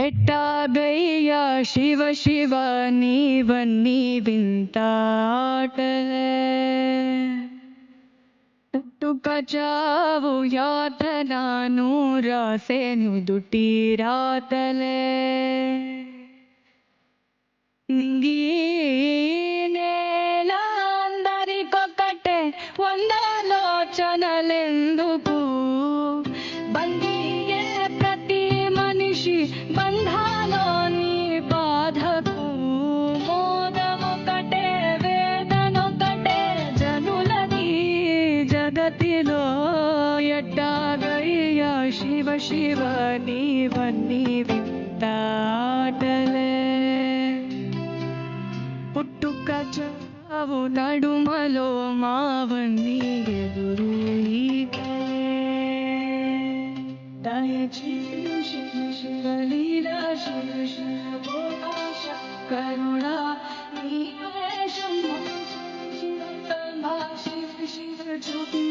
ఎట్టాగయ్యా శివ శివ నీవన్నీ వింత ఆటలే పుట్టుక చావు యాతనను రాసే నుదుటి రాతలే ఈ నేల అందరికొక్కటే వందలోచనలెందుకు బందీయే ప్రతి మనిషి బంధాలోని బాధకు మోదమొకటే వేదనొకటే జనులకి జగతిలో ఎట్టాగయ్యా శివ శివ నీవన్నీ వింత ఆటలే పుట్టుక చావు నడుమలో మావన్నీ ఎదురు దయచేసి శివలీలా శివ శివ కరుణా నీవే శంభో శివ శివ శివ శివ